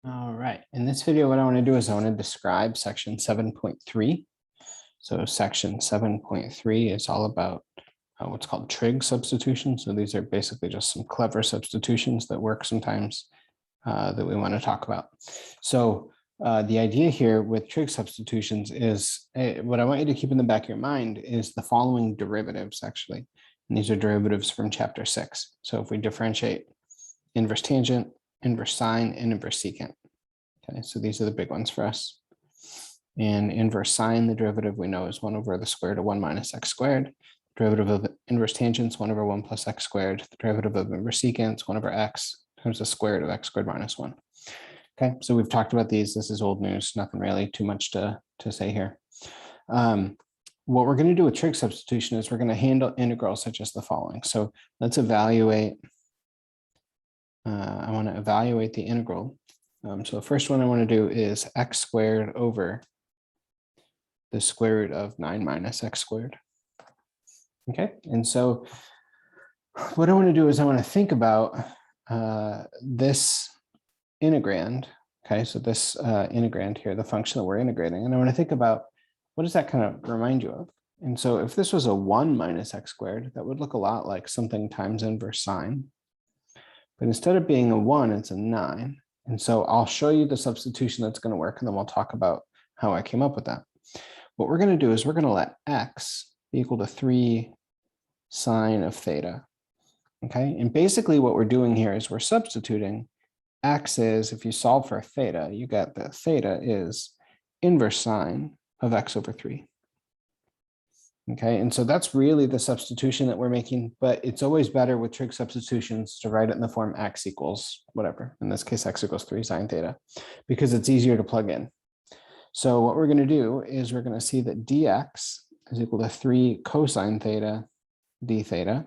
All right, in this video, what I want to do is I want to describe section 7.3. So section 7.3 is all about what's called trig substitution. So these are basically just some clever substitutions that work sometimes that we want to talk about. So the idea here with trig substitutions is what I want you to keep in the back of your mind is the following derivatives actually. And these are derivatives from chapter 6. So if we differentiate inverse tangent, inverse sine, and inverse secant. Okay, so these are the big ones for us. And inverse sine, the derivative we know is 1 over the square root of 1 minus x squared. Derivative of inverse tangent is 1 over 1 plus x squared. The derivative of inverse secant is 1 over x times the square root of x squared minus 1. Okay, so we've talked about these. This is old news, nothing really too much to say here. What we're going to do with trig substitution is we're going to handle integrals such as the following. So let's evaluate. I want to evaluate the integral. So the first one I want to do is x squared over the square root of 9 minus x squared. Okay, and so what I want to do is I want to think about this integrand. Okay, so this integrand here, the function that we're integrating, and I want to think about what does that kind of remind you of? And so if this was a 1 minus x squared, that would look a lot like something times inverse sine. But instead of being a 1, it's a 9. And so I'll show you the substitution that's going to work, and then we'll talk about how I came up with that. What we're going to do is we're going to let x be equal to 3 sine of theta. Okay, and basically what we're doing here is we're substituting x is, if you solve for theta, you get that theta is inverse sine of x over 3. Okay, and so that's really the substitution that we're making, but it's always better with trig substitutions to write it in the form x equals whatever. In this case, x equals 3 sine theta, because it's easier to plug in. So what we're going to do is we're going to see that dx is equal to 3 cosine theta d theta.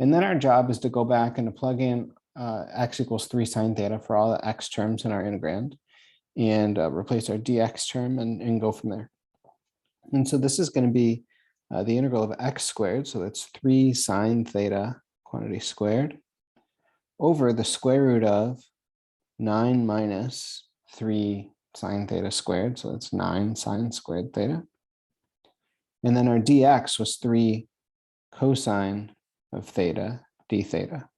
And then our job is to go back and to plug in x equals 3 sine theta for all the x terms in our integrand and replace our dx term and go from there. And so this is going to be the integral of x squared, so that's 3 sine theta quantity squared over the square root of 9 minus 3 sine theta squared, so that's 9 sine squared theta. And then our dx was 3 cosine of theta d theta.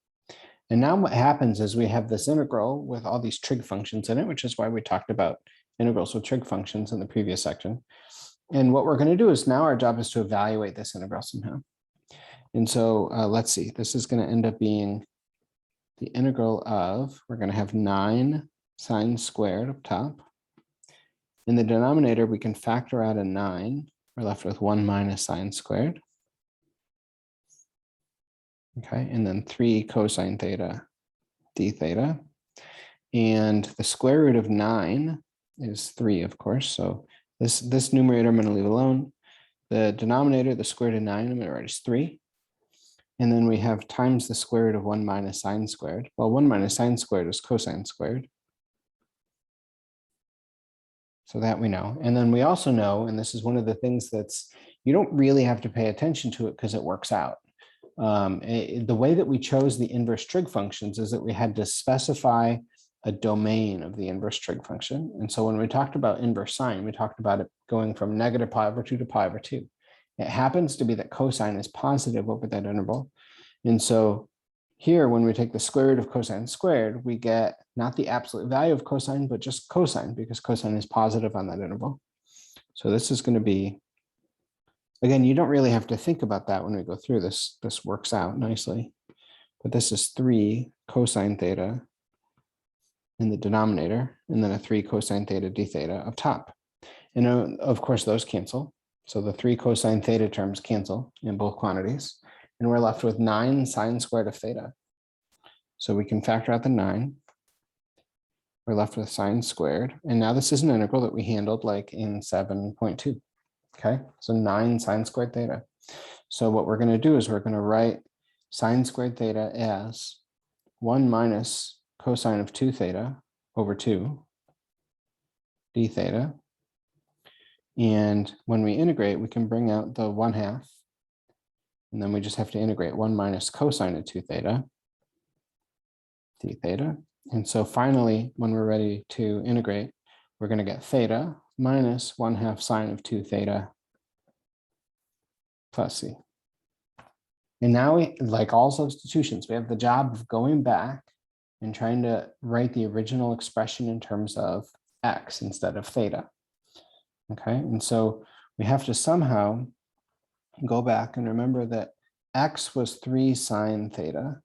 And now what happens is we have this integral with all these trig functions in it, which is why we talked about integrals with trig functions in the previous section. And what we're going to do is now our job is to evaluate this integral somehow. And so let's see, this is going to end up being the integral of, we're going to have 9 sine squared up top. In the denominator, we can factor out a 9. We're left with 1 minus sine squared. Okay, and then 3 cosine theta d theta. And the square root of 9 is 3, of course. So this numerator I'm going to leave alone. The denominator, the square root of 9, I'm going to write as 3. And then we have times the square root of 1 minus sine squared. Well, 1 minus sine squared is cosine squared. So that we know. And then we also know, and this is one of the things that's, you don't really have to pay attention to it because it works out. The way that we chose the inverse trig functions is that we had to specify a domain of the inverse trig function. And so when we talked about inverse sine, we talked about it going from negative pi over 2 to pi over 2. It happens to be that cosine is positive over that interval. And so here, when we take the square root of cosine squared, we get not the absolute value of cosine, but just cosine, because cosine is positive on that interval. So this is going to be, again, you don't really have to think about that when we go through this. This works out nicely. But this is 3 cosine theta in the denominator, and then a 3 cosine theta d theta up top. And of course, those cancel. So the 3 cosine theta terms cancel in both quantities. And we're left with 9 sine squared of theta. So we can factor out the 9. We're left with sine squared. And now this is an integral that we handled like in 7.2. Okay, so 9 sine squared theta. So what we're going to do is we're going to write sine squared theta as 1 minus cosine of 2 theta over 2 d theta. And when we integrate, we can bring out the 1/2. And then we just have to integrate 1 minus cosine of 2 theta d theta. And so finally, when we're ready to integrate, we're going to get theta minus 1/2 sine of 2 theta plus c. And now we, like all substitutions, we have the job of going back and trying to write the original expression in terms of x instead of theta. Okay, and so we have to somehow go back and remember that x was 3 sine theta.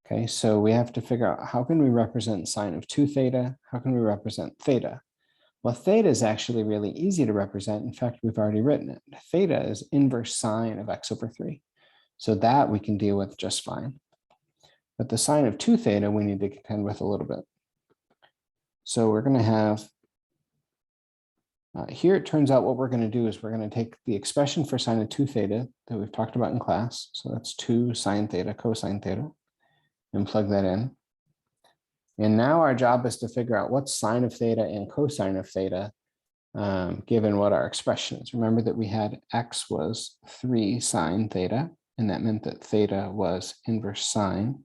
Okay, so we have to figure out how can we represent sine of 2 theta? How can we represent theta? Well, theta is actually really easy to represent. In fact, we've already written it. Theta is inverse sine of x over 3. So that we can deal with just fine. But the sine of 2 theta, we need to contend with a little bit. So we're going to have, here it turns out what we're going to do is we're going to take the expression for sine of 2 theta that we've talked about in class. So that's 2 sine theta cosine theta, and plug that in. And now our job is to figure out what's sine of theta and cosine of theta, given what our expression is. Remember that we had x was 3 sine theta, and that meant that theta was inverse sine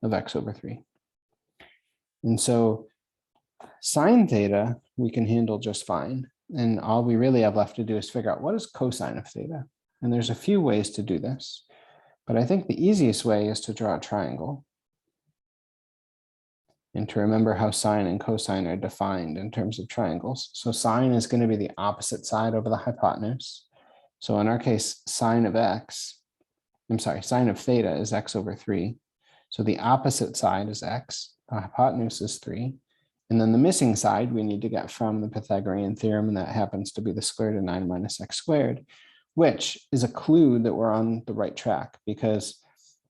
of x over 3. And so sine theta, we can handle just fine. And all we really have left to do is figure out what is cosine of theta. And there's a few ways to do this, but I think the easiest way is to draw a triangle and to remember how sine and cosine are defined in terms of triangles. So sine is going to be the opposite side over the hypotenuse. So in our case, sine of theta is x over 3. So the opposite side is x, the hypotenuse is 3. And then the missing side we need to get from the Pythagorean theorem, and that happens to be the square root of 9 minus x squared, which is a clue that we're on the right track because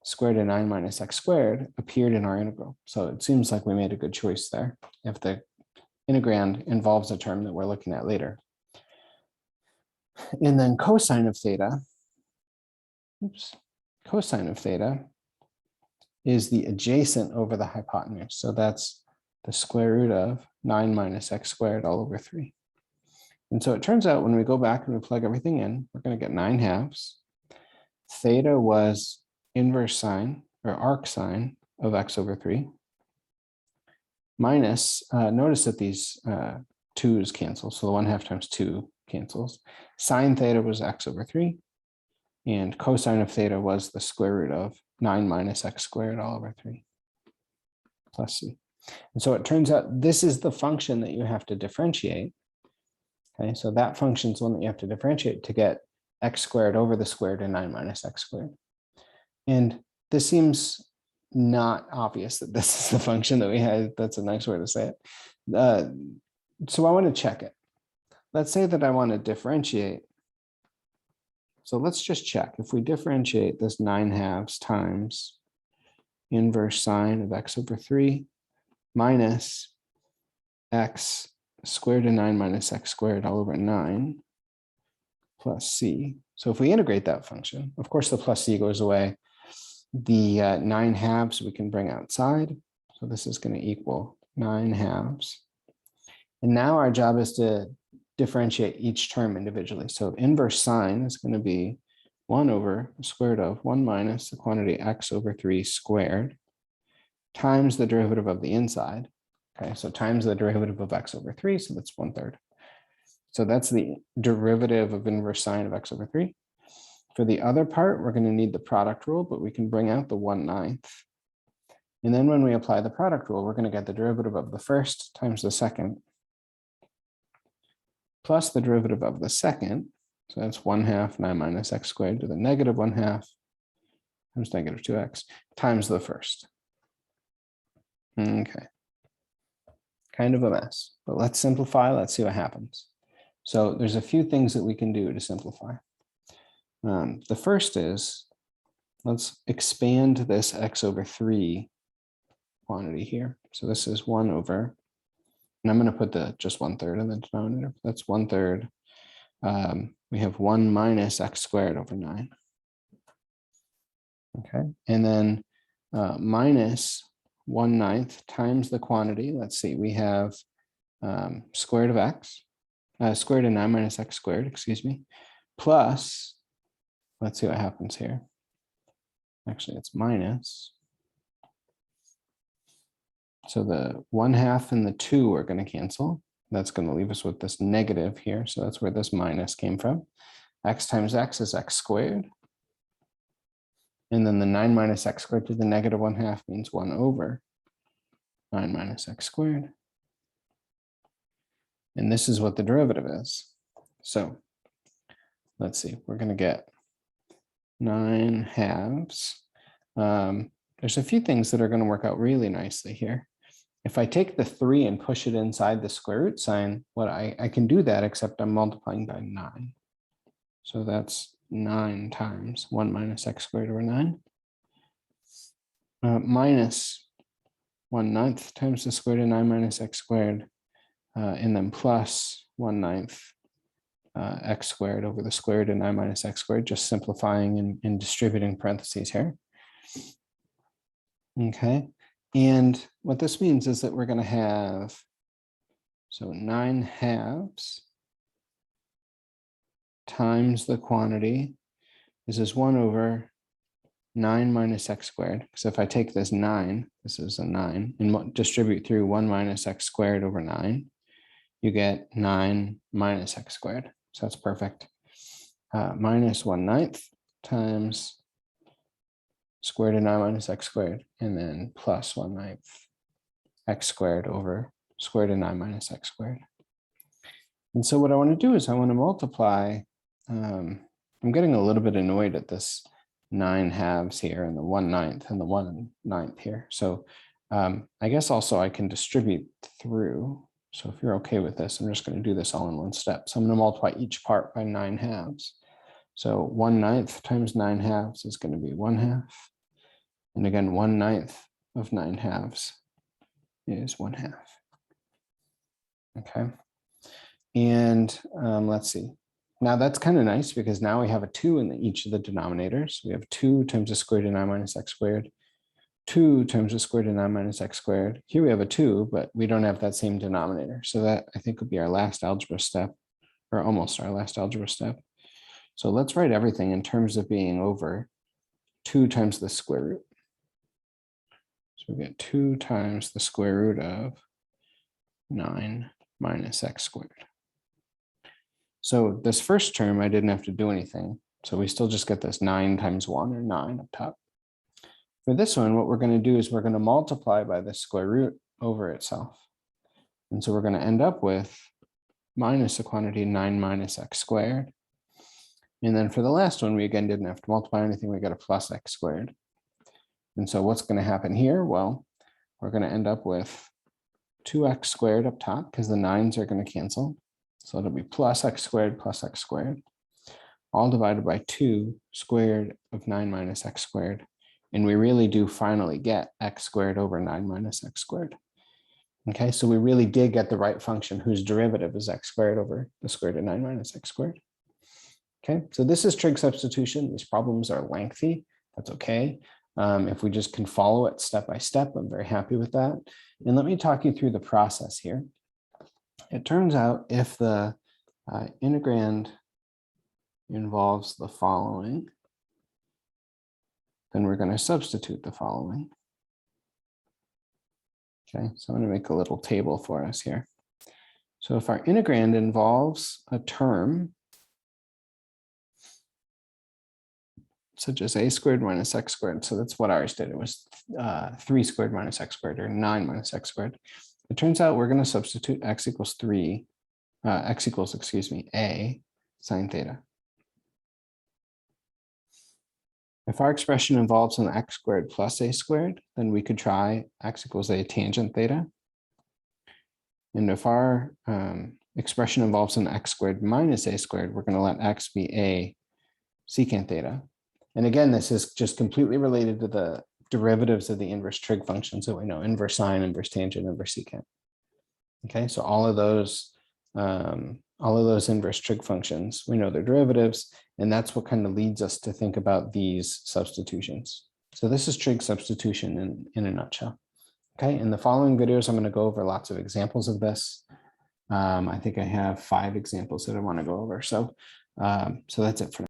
square root of 9 minus x squared appeared in our integral. So it seems like we made a good choice there if the integrand involves a term that we're looking at later. And then cosine of theta, cosine of theta is the adjacent over the hypotenuse. So that's the square root of 9 minus x squared all over 3. And so it turns out when we go back and we plug everything in, we're going to get 9/2. Theta was inverse sine or arc sine of x over 3 minus, notice that these 2's cancel. So the 1/2 times 2 cancels. Sine theta was x over 3. And cosine of theta was the square root of 9 minus x squared all over 3 plus c. And so it turns out this is the function that you have to differentiate. Okay, so that function is one that you have to differentiate to get x squared over the square root of 9 minus x squared. And this seems not obvious that this is the function that we had. That's a nice way to say it. So I want to check it. Let's say that I want to differentiate. So let's just check. If we differentiate this 9/2 times inverse sine of x over 3 minus x squared of 9 minus x squared all over 9 plus c. So if we integrate that function, of course, the plus c goes away. The 9/2 we can bring outside. So this is going to equal 9/2. And now our job is to differentiate each term individually. So inverse sine is going to be 1 over the square root of 1 minus the quantity x over 3 squared times the derivative of the inside. Okay, so times the derivative of x over 3, so that's 1/3. So that's the derivative of inverse sine of x over 3. For the other part, we're going to need the product rule, but we can bring out the 1/9. And then when we apply the product rule, we're going to get the derivative of the first times the second plus the derivative of the second. So that's 1/2 9 minus x squared to the negative 1/2 times negative 2x times the first. Okay. Kind of a mess, but let's simplify. Let's see what happens. So there's a few things that we can do to simplify. The first is, let's expand this x over 3 quantity here. So this is 1 over, and I'm going to put just 1/3 in the denominator. That's 1/3. We have 1 minus x squared over 9. Okay, and then minus 1/9 times the quantity. Let's see, we have square root of x, square root of 9 minus x squared, excuse me, plus, let's see what happens here. Actually, it's minus So the 1/2 and the 2 are going to cancel. That's going to leave us with this negative here. So that's where this minus came from. X times x is x squared. And then the 9 minus x squared to the negative 1/2 means 1 over 9 minus x squared. And this is what the derivative is. So let's see, we're going to get 9/2. There's a few things that are going to work out really nicely here. If I take the 3 and push it inside the square root sign, I can do that, except I'm multiplying by 9. So that's 9 times 1 minus x squared over 9. Minus 1/9 times the square root of 9 minus x squared, and then plus 1/9 x squared over the square root of 9 minus x squared, just simplifying and distributing parentheses here. Okay, and what this means is that we're going to have, so 9/2 times the quantity. This is 1 over 9 minus x squared. So if I take this 9, this is a 9, and distribute through 1 minus x squared over 9, you get 9 minus x squared. So that's perfect. Minus 1/9 times square root of 9 minus x squared, and then plus 1/9 x squared over square root of 9 minus x squared. And so what I want to do is I want to multiply. I'm getting a little bit annoyed at this 9/2 here and the 1/9 and the 1/9 here. So I guess also I can distribute through. So if you're okay with this, I'm just going to do this all in one step. So I'm going to multiply each part by 9/2. So 1/9 times 9/2 is going to be 1/2. And again, 1/9 of 9/2 is 1/2. Okay. And let's see. Now that's kind of nice because now we have a 2 in each of the denominators. We have 2 times the square root of 9 minus x squared, 2 times the square root of 9 minus x squared. Here we have a 2, but we don't have that same denominator. So that I think would be our last algebra step, or almost our last algebra step. So let's write everything in terms of being over 2 times the square root. So we get 2 times the square root of 9 minus x squared. So this first term, I didn't have to do anything. So we still just get this 9 times 1, or 9 up top. For this one, what we're going to do is we're going to multiply by the square root over itself. And so we're going to end up with minus the quantity 9 minus x squared. And then for the last one, we again didn't have to multiply anything. We got a plus x squared. And so what's going to happen here? Well, we're going to end up with 2x squared up top because the 9s are going to cancel. So it'll be plus x squared, all divided by 2 squared of 9 minus x squared. And we really do finally get x squared over 9 minus x squared. Okay, so we really did get the right function whose derivative is x squared over the square root of 9 minus x squared. Okay, so this is trig substitution. These problems are lengthy. That's okay. If we just can follow it step by step, I'm very happy with that. And let me talk you through the process here. It turns out if the integrand involves the following, then we're going to substitute the following. Okay, so I'm going to make a little table for us here. So if our integrand involves a term such as a squared minus x squared, so that's what ours did. It was 3 squared minus x squared, or 9 minus x squared. It turns out we're going to substitute x equals a sine theta. If our expression involves an x squared plus a squared, then we could try x equals a tangent theta. And if our expression involves an x squared minus a squared, we're going to let x be a secant theta. And again, this is just completely related to the derivatives of the inverse trig functions that we know: inverse sine, inverse tangent, inverse secant. Okay, so all of those inverse trig functions, we know their derivatives, and that's what kind of leads us to think about these substitutions. So this is trig substitution in a nutshell. Okay, in the following videos, I'm going to go over lots of examples of this. I think I have 5 examples that I want to go over. So that's it for now.